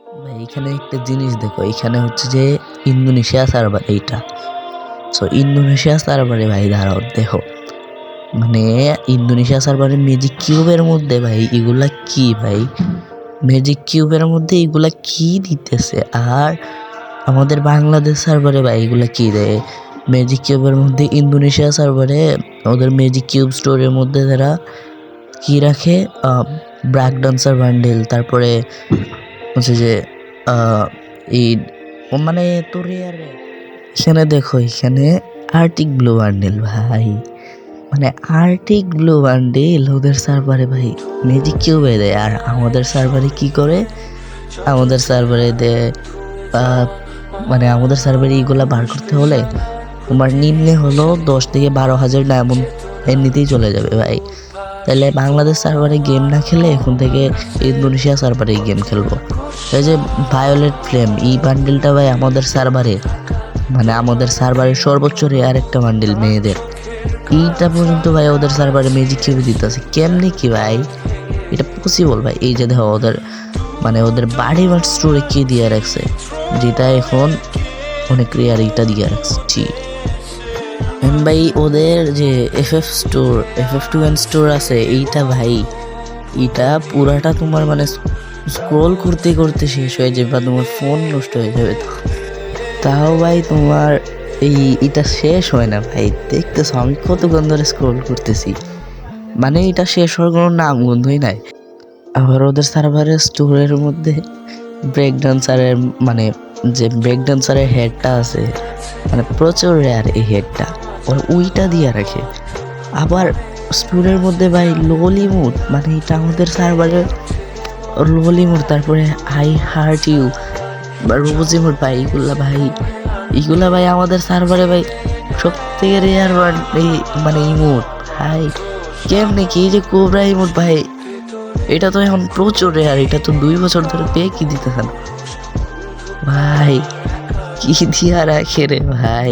ভাই এখানে একটা জিনিস দেখো, এখানে হচ্ছে যে ইন্দোনেশিয়া সার্ভার এইটা। সো ইন্দোনেশিয়া সার্ভারে ভাই দাঁড়াও দেখো, মানে ইন্দোনেশিয়া সার্ভারে ম্যাজিক কিউবের মধ্যে ভাই এগুলা কি ভাই, ম্যাজিক কিউবের মধ্যে এগুলা কি দিতেছে। আর আমাদের বাংলাদেশ সার্ভারে ভাই এগুলা কি দেয়, ম্যাজিক কিউবের মধ্যে ইন্দোনেশিয়া সার্ভারে ওদের ম্যাজিক কিউব স্টোরের মধ্যে তারা কি রাখে, ব্রাক ডান্সার বান্ডেল, তারপরে হচ্ছে যে এই মানে তোর এখানে দেখো, এখানে আর্টিক ব্লু বান্ডেল ভাই, মানে আর্টিক ব্লু বান্ডেল ওদের সার্ভারে ভাই ম্যাজিক কিউবে দেয়। আর আমাদের সার্ভারে কি করে, আমাদের সার্ভারে দেয় মানে আমাদের সার্ভারে এইগুলা বার করতে হলে তোমার নিম্নে হলো 10 থেকে 12 হাজার ডায়মন্ড এমনিতেই চলে যাবে ভাই। তাহলে বাংলাদেশ সার্ভারে গেম না খেলে এখন থেকে ইন্দোনেশিয়া সার্ভারে গেম খেলবো। এই যে ভায়োলেট ফ্লেম এই বান্ডেলটা ভাই আমাদের সার্ভারে, মানে আমাদের সার্ভারের সর্বোচ্চ রেয়ার একটা বান্ডেল মেয়েদের, এইটা পর্যন্ত ভাই ওদের সার্ভারে ম্যাজিক কিউবে দিতেছে। কেমনি কি ভাই এটা পসিবল ভাই? এই যে দেখো ওদের মানে ওদের বাড়ি মাঠ স্টোরে কি দিয়ে রাখছে, যেটা এখন অনেক রেয়ার, এইটা দিয়ে রাখছি ভাই। ওদের যে FF2N স্টোর আছে এইটা ভাই, এটা পুরাটা তোমার মানে স্ক্রোল করতে করতে শেষ হয়ে যাবে বা তোমার ফোন নষ্ট হয়ে যাবে। তাও ভাই তোমার এটা শেষ হয় না ভাই। দেখতেছো আমি কতক্ষণ ধরে স্ক্রোল করতেছি, মানে এটা শেষ হওয়ার কোনো নাম গন্ধই নাই। আবার ওদের সার্ভারের স্টোরের মধ্যে ব্রেক ডান্সারের মানে যে ব্রেক ডান্সারের হেডটা আছে, মানে প্রচুর রেয়ার এই হেডটা, ওরা ওইটা দিয়ে রাখে। আবার স্টোরের মধ্যে ভাই ললিমুড, মানে এটা আমাদের সার্ভারের ললিমুড, তারপরে আই হার্ট ইউ বা রোজিমুড ভাই, এইগুলা ভাই আমাদের সার্ভারে ভাই সব থেকে রেয়ার এই মানে ইমোট ভাই। কেমনে কি এই যে কোবরা ইমোট ভাই, এটা তো এখন প্রচুর রেয়ার, এটা তো 2 বছর ধরে পেয়ে কি দিতেছেন ভাই, কি দিয়া রাখে রে ভাই।